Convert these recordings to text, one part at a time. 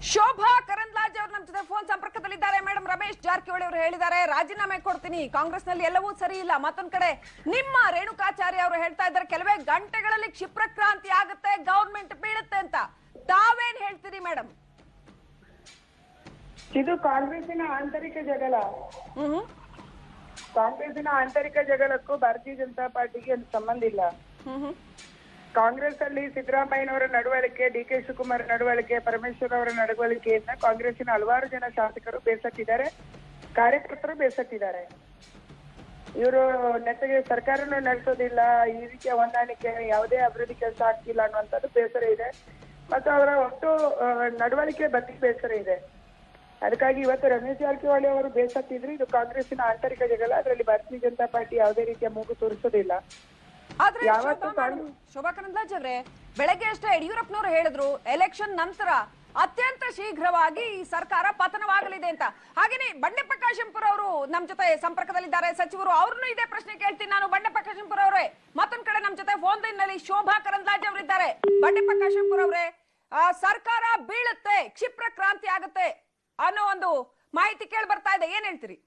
ಶೋಭಾ ಕರಂದ್ಲಾಜೆ ಅವರು ನಮ್ಮ ಜೊತೆ ಫೋನ್ ಸಂಪರ್ಕದಲ್ಲಿದ್ದಾರೆ. ಮೇಡಮ್, ರಮೇಶ್ ಜಾರಕಿಹೊಳಿ ಅವರು ಹೇಳಿದ್ದಾರೆ ರಾಜೀನಾಮೆ ಕೊಡ್ತೀನಿ, ಕಾಂಗ್ರೆಸ್ ನಲ್ಲಿ ಎಲ್ಲವೂ ಸರಿ ಇಲ್ಲ. ಮತ್ತೊಂದ್ ಕಡೆ ನಿಮ್ಮ ರೇಣುಕಾಚಾರ್ಯ ಅವರು ಹೇಳ್ತಾ ಇದ್ದಾರೆ ಕೆಲವೇ ಗಂಟೆಗಳಲ್ಲಿ ಕ್ಷಿಪ್ರ ಕ್ರಾಂತಿ ಆಗುತ್ತೆ, ಗವರ್ಮೆಂಟ್ ಬೀಳುತ್ತೆ ಅಂತ. ತಾವೇನ್ ಹೇಳ್ತೀರಿ ಮೇಡಮ್? ಇದು ಕಾಂಗ್ರೆಸ್ಸಿನ ಆಂತರಿಕ ಜಗಳ. ಕಾಂಗ್ರೆಸ್ಸಿನ ಆಂತರಿಕ ಜಗಳಕ್ಕೂ ಭಾರತೀಯ ಜನತಾ ಪಾರ್ಟಿಗೆ ಒಂದು ಸಂಬಂಧ ಇಲ್ಲ. ಕಾಂಗ್ರೆಸ್ ಅಲ್ಲಿ ಸಿದ್ದರಾಮಯ್ಯನವರ ನಡವಳಿಕೆ, ಡಿ ಕೆ ಶಿವಕುಮಾರ್ ನಡವಳಿಕೆ, ಪರಮೇಶ್ವರ್ ಅವರ ನಡವಳಿಕೆಯನ್ನ ಕಾಂಗ್ರೆಸ್ಸಿನ ಹಲವಾರು ಜನ ಶಾಸಕರು ಬೇಸತ್ತಿದ್ದಾರೆ, ಕಾರ್ಯಕರ್ತರು ಬೇಸತ್ತಿದ್ದಾರೆ. ಇವರು ನೆಟ್ಟಗೆ ಸರ್ಕಾರನೂ ನಡೆಸೋದಿಲ್ಲ, ಈ ರೀತಿಯ ಹೊಂದಾಣಿಕೆ ಯಾವುದೇ ಅಭಿವೃದ್ಧಿ ಕೆಲಸ ಆಗ್ತಿಲ್ಲ ಅನ್ನುವಂಥದ್ದು ಬೇಸರ ಇದೆ. ಮತ್ತು ಅವರ ಒಟ್ಟು ನಡವಳಿಕೆ ಬಗ್ಗೆ ಬೇಸರ ಇದೆ. ಅದಕ್ಕಾಗಿ ಇವತ್ತು ರಮೇಶ್ ಜಾರಕಿಹೊಳಿ ಅವರು ಬೇಸತ್ತಿದ್ರು. ಇದು ಕಾಂಗ್ರೆಸ್ಸಿನ ಆಂತರಿಕ ಜಗಳ, ಅದರಲ್ಲಿ ಭಾರತೀಯ ಜನತಾ ಪಾರ್ಟಿ ಯಾವುದೇ ರೀತಿಯ ಮೂಗು ತೋರಿಸೋದಿಲ್ಲ. ಆದ್ರೆ ಶೋಭಾ ಕರಂದ್ಲಾಜೆ ಅವರೇ, ಬೆಳಗ್ಗೆ ಅಷ್ಟೇ ಯಡಿಯೂರಪ್ಪನವರು ಹೇಳಿದ್ರು ಎಲೆಕ್ಷನ್ ನಂತರ ಅತ್ಯಂತ ಶೀಘ್ರವಾಗಿ ಈ ಸರ್ಕಾರ ಪತನವಾಗಲಿದೆ ಅಂತ. ಹಾಗೇನೆ ಬಂಡೆಪ್ಪ ಕಾಶೆಂಪುರ ಅವರು ನಮ್ ಜೊತೆ ಸಂಪರ್ಕದಲ್ಲಿದ್ದಾರೆ, ಸಚಿವರು. ಅವ್ರನ್ನು ಇದೇ ಪ್ರಶ್ನೆ ಕೇಳ್ತೀನಿ ನಾನು. ಬಂಡೆಪ್ಪ ಕಾಶೆಂಪುರ ಅವರೇ, ಮತ್ತೊಂದ್ ಕಡೆ ನಮ್ ಜೊತೆ ಫೋನ್ ಲೈನ್ ನಲ್ಲಿ ಶೋಭಾ ಕರಂದ್ಲಾಜೆ ಅವರಿದ್ದಾರೆ. ಬಂಡೆಪ್ಪ ಕಾಶೆಂಪುರ ಅವರೇ, ಸರ್ಕಾರ ಬೀಳುತ್ತೆ, ಕ್ಷಿಪ್ರ ಕ್ರಾಂತಿ ಆಗುತ್ತೆ ಅನ್ನೋ ಒಂದು ಮಾಹಿತಿ ಕೇಳಿ ಬರ್ತಾ ಇದೆ, ಏನ್ ಹೇಳ್ತೀರಿ?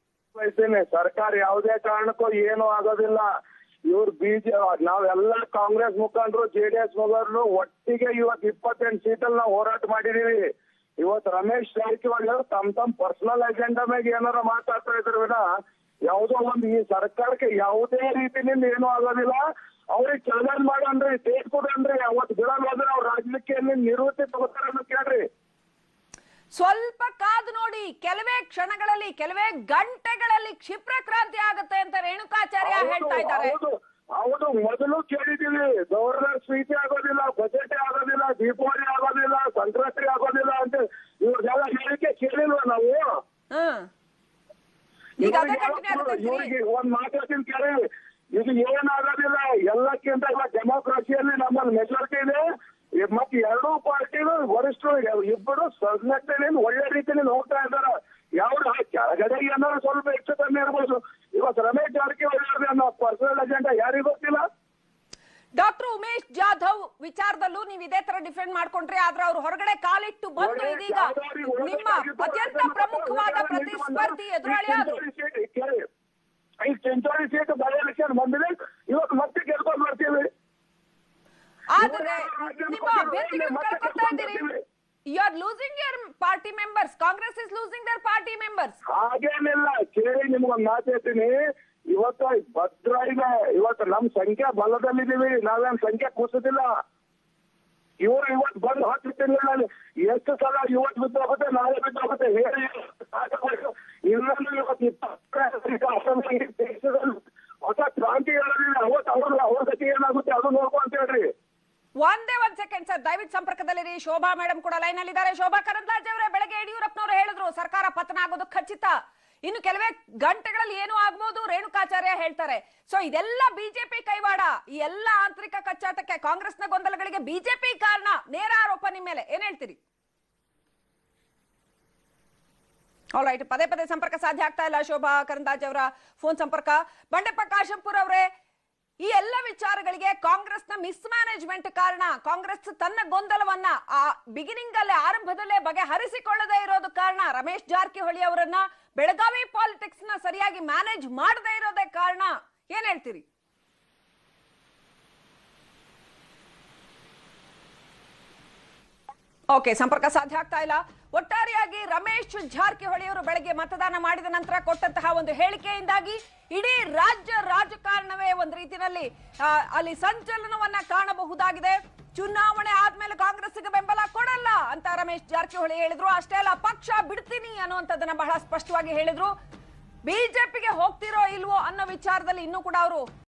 ಸರ್ಕಾರ ಯಾವುದೇ ಕಾರಣಕ್ಕೂ ಏನು ಆಗೋದಿಲ್ಲ. ಇವ್ರು ನಾವೆಲ್ಲ ಕಾಂಗ್ರೆಸ್ ಮುಖಂಡರು, ಜೆಡಿಎಸ್ ಮುಖಂಡರು ಒಟ್ಟಿಗೆ ಇವತ್ತು 28 ಸೀಟಲ್ಲಿ ನಾವು ಹೋರಾಟ ಮಾಡಿದೀವಿ. ಇವತ್ತು ರಮೇಶ್ ಜಾರಕಿಹೊಳಿ ಅವರು ತಮ್ಮ ಪರ್ಸನಲ್ ಅಜೆಂಡಾ ಮೇಲೆ ಏನಾರ ಮಾತಾಡ್ತಾ ಇದ್ರು ವಿನ ಯಾವುದೋ ಒಂದು ಈ ಸರ್ಕಾರಕ್ಕೆ ಯಾವುದೇ ರೀತಿಯಿಂದ ಏನು ಆಗೋದಿಲ್ಲ. ಅವ್ರಿಗೆ ಚಾಲೆಂಜ್ ಮಾಡನ್ರಿ, ಡೇಟ್ ಕೊಡನ್ರಿ, ಅವತ್ತು ಬಿಡಲ್ ಹೋದ್ರೆ ಅವ್ರ ರಾಜಕೀಯ ನಿವೃತ್ತಿ ತಗೋತಾರೆ ಅಂತ ಕೇಳ್ರಿ. ಸ್ವಲ್ಪ ಕಾದು ನೋಡಿ, ಕೆಲವೇ ಕ್ಷಣಗಳಲ್ಲಿ, ಕೆಲವೇ ಗಂಟೆಗಳಲ್ಲಿ ಕ್ಷಿಪ್ರ ಕ್ರಾಂತಿ ಆಗುತ್ತೆ ಅಂತ ರೇಣುಕಾಚಾರ್ಯ ಹೇಳ್ತಾ ಇದ್ದಾರೆ. ಹೌದು, ಮೊದಲು ಕೇಳಿದೀವಿ, ಗವರ್ನರ್ ಸ್ಪೀಚ್ ಆಗೋದಿಲ್ಲ, ಬಜೆಟ್ ಆಗೋದಿಲ್ಲ, ದೀಪಾವಳಿ ಆಗೋದಿಲ್ಲ, ಸಂಕ್ರಾಂತಿ ಆಗೋದಿಲ್ಲ ಅಂತ ಇವ್ರಿಗೆಲ್ಲ ಹೇಳಿಕೆ ಕೇಳಿಲ್ವ ನಾವು? ಇವ್ರಿಗೆ ಒಂದ್ ಮಾತಾಡ್ತೀನಿ ಕೇಳಿ, ಇದು ಏನಾಗೋದಿಲ್ಲ. ಎಲ್ಲಕ್ಕಿಂತ ಡೆಮೋಕ್ರಸಿಯಲ್ಲಿ ನಮ್ಮಲ್ಲಿ ಮೆಜಾರಿಟಿ ಇದೆ. ಮತ್ತೆ ಎರಡೂ ಪಾರ್ಟಿಗಳು ವರಿಷ್ಠರು ಇಬ್ಬರು ಸಂಘಟನೆಯಲ್ಲಿ ಒಳ್ಳೆ ರೀತಿಯಲ್ಲಿ ಹೋಗ್ತಾ ಇದ್ದಾರೆ. ಯಾವ್ದು ಕೆಳಗಡೆ ಏನಾದ್ರು ಸ್ವಲ್ಪ ಹೆಚ್ಚು ಕಮ್ಮಿ ಇರ್ಬೋದು. ಇವತ್ತು ರಮೇಶ್ ಜಾರಕಿಹೊಳಿ ಅನ್ನೋ ಪರ್ಸನಲ್ ಅಜೆಂಡಾ ಯಾರಿಗೂ ಗೊತ್ತಿಲ್ಲ. ಡಾಕ್ಟರ್ ಉಮೇಶ್ ಜಾಧವ್ ವಿಚಾರದಲ್ಲೂ ನೀವು ಇದೇ ತರ ಡಿಫೆಂಡ್ ಮಾಡ್ಕೊಂಡ್ರೆ, ಆದ್ರೆ ಅವ್ರು ಹೊರಗಡೆ ಕಾಲಿಟ್ಟು ಬಂದು ಇದೀಗ ನಿಮ್ಮ ಅತ್ಯಂತ ಪ್ರಮುಖವಾದ ಪ್ರತಿಸ್ಪರ್ಧಿ ಎದುರಾಳಿ ಆದ್ರು. ಈ ಚಿಂಚೋಳಿ ಸೀಟ್ ಬೈ ಎಲೆಕ್ಷನ್ ಬಂದಿದೆ, ಇವತ್ತು ಮತ್ತೆ ಗೆಲ್ಕೊಂಡು ಬರ್ತೀವಿ. ಆದ್ರೆ ನಿಮ್ಮ ಅಭ್ಯರ್ಥಿಗಳನ್ನು ಕಳ್ಕೊಳ್ತಾ ಇದ್ದೀರಿ. You are losing your party members. Congress is losing their party members. ಹಾಗೇನಿಲ್ಲ, ಕೇಳಿ ನಿಮ್ಗೊಂದು ಮಾತು ಹೇಳ್ತೀನಿ. ಇವತ್ತು ಭದ್ರ ಇದೆ. ಇವತ್ತು ನಮ್ ಸಂಖ್ಯೆ ಬಲದಲ್ಲಿದ್ದೀವಿ, ನಾವೇನ್ ಸಂಖ್ಯೆ ಕೂಸುದಿಲ್ಲ. ಇವ್ರು ಇವತ್ತು ಬಂದು 10 ತಿಂಗಳಲ್ಲಿ ಎಷ್ಟು ಸಲ ಇವತ್ತು ಬಿದ್ದೋಗುತ್ತೆ, ನಾಳೆ ಬಿದ್ದೋಗುತ್ತೆ ಹೇಳಿ. ಇನ್ನೊಂದು ಇವತ್ತು 20 ದೇಶದಲ್ಲಿ ಹೊಸ ಕ್ರಾಂತಿ ಹೇಳೋದಿಲ್ಲ. ಅವತ್ತು ಅವ್ರ ಗತಿ ಏನಾಗುತ್ತೆ ಅದು ನೋಡ್ಕೊಂತ ಹೇಳ್ರಿ. ಒಂದೇ ಒಂದ್ ಸೆಕೆಂಡ್ ಸರ್, ದಯವಿಟ್ಟು ಸಂಪರ್ಕದಲ್ಲಿರಿ. ಶೋಭಾ ಮೇಡಮ್ ಕೂಡ ಲೈನ್ ಅಲ್ಲಿ ಇದ್ದಾರೆ. ಶೋಭಾ ಕರಂದ್ಲಾಜೆ ಅವರೇ, ಬೆಳಗ್ಗೆ ಯಡಿಯೂರಪ್ಪನವರು ಹೇಳಿದ್ರು ಸರ್ಕಾರ ಪತನ ಆಗೋದು ಖಚಿತ, ಇನ್ನು ಕೆಲವೇ ಗಂಟೆಗಳಲ್ಲಿ ಏನು ಆಗ್ಬಹುದು ರೇಣುಕಾಚಾರ್ಯ ಹೇಳ್ತಾರೆ. ಸೊ ಇದೆಲ್ಲ ಬಿಜೆಪಿ ಕೈವಾಡ. ಈ ಎಲ್ಲ ಆಂತರಿಕ ಕಚ್ಚಾಟಕ್ಕೆ, ಕಾಂಗ್ರೆಸ್ನ ಗೊಂದಲಗಳಿಗೆ ಬಿಜೆಪಿ ಕಾರಣ. ನೇರ ಆರೋಪ ನಿಮ್ಮ ಮೇಲೆ, ಏನ್ ಹೇಳ್ತೀರಿ? ಆಲ್ ರೈಟ್, ಪದೇ ಪದೇ ಸಂಪರ್ಕ ಸಾಧ್ಯ ಆಗ್ತಾ ಇಲ್ಲ ಶೋಭಾ ಕರಂದ್ಲಾಜೆ ಅವರ ಫೋನ್ ಸಂಪರ್ಕ. ಬಂಡೆಪ್ಪ ಕಾಶೆಂಪುರ ಅವರೇ, ಈ ಎಲ್ಲ ವಿಚಾರಗಳಿಗೆ ಕಾಂಗ್ರೆಸ್ನ ಮಿಸ್ ಮ್ಯಾನೇಜ್ಮೆಂಟ್ ಕಾರಣ. ಕಾಂಗ್ರೆಸ್ ತನ್ನ ಗೊಂದಲವನ್ನ ಬಿಗಿನಿಂಗ್ ಅಲ್ಲೇ, ಆರಂಭದಲ್ಲೇ ಬಗೆಹರಿಸಿಕೊಳ್ಳದೆ ಇರೋದು ಕಾರಣ. ರಮೇಶ್ ಜಾರಕಿಹೊಳಿ ಅವರನ್ನ ಬೆಳಗಾವಿ ಪಾಲಿಟಿಕ್ಸ್ ನ ಸರಿಯಾಗಿ ಮ್ಯಾನೇಜ್ ಮಾಡದೇ ಇರೋದೇ ಕಾರಣ. ಏನ್ ಹೇಳ್ತೀರಿ? ಓಕೆ, ಸಂಪರ್ಕ ಸಾಧ್ಯ ಆಗ್ತಾ ಇಲ್ಲ. ಒಟ್ಟಾರೆಯಾಗಿ ರಮೇಶ್ ಜಾರಕಿಹೊಳಿ ಅವರು ಬೆಳಗ್ಗೆ ಮತದಾನ ಮಾಡಿದ ನಂತರ ಕೊಟ್ಟಂತಹ ಒಂದು ಹೇಳಿಕೆಯಿಂದಾಗಿ ಇಡೀ ರಾಜ್ಯ ರಾಜಕಾರಣವೇ ಒಂದು ರೀತಿಯಲ್ಲಿ ಅಲ್ಲಿ ಸಂಚಲನವನ್ನ ಕಾಣಬಹುದಾಗಿದೆ. ಚುನಾವಣೆ ಆದ್ಮೇಲೆ ಕಾಂಗ್ರೆಸ್ಗೆ ಬೆಂಬಲ ಕೊಡಲ್ಲ ಅಂತ ರಮೇಶ್ ಜಾರಕಿಹೊಳಿ ಹೇಳಿದ್ರು. ಅಷ್ಟೇ ಅಲ್ಲ, ಪಕ್ಷ ಬಿಡ್ತೀನಿ ಅನ್ನುವಂಥದ್ದನ್ನ ಬಹಳ ಸ್ಪಷ್ಟವಾಗಿ ಹೇಳಿದ್ರು. ಬಿಜೆಪಿಗೆ ಹೋಗ್ತಿರೋ ಇಲ್ವೋ ಅನ್ನೋ ವಿಚಾರದಲ್ಲಿ ಇನ್ನೂ ಕೂಡ ಅವರು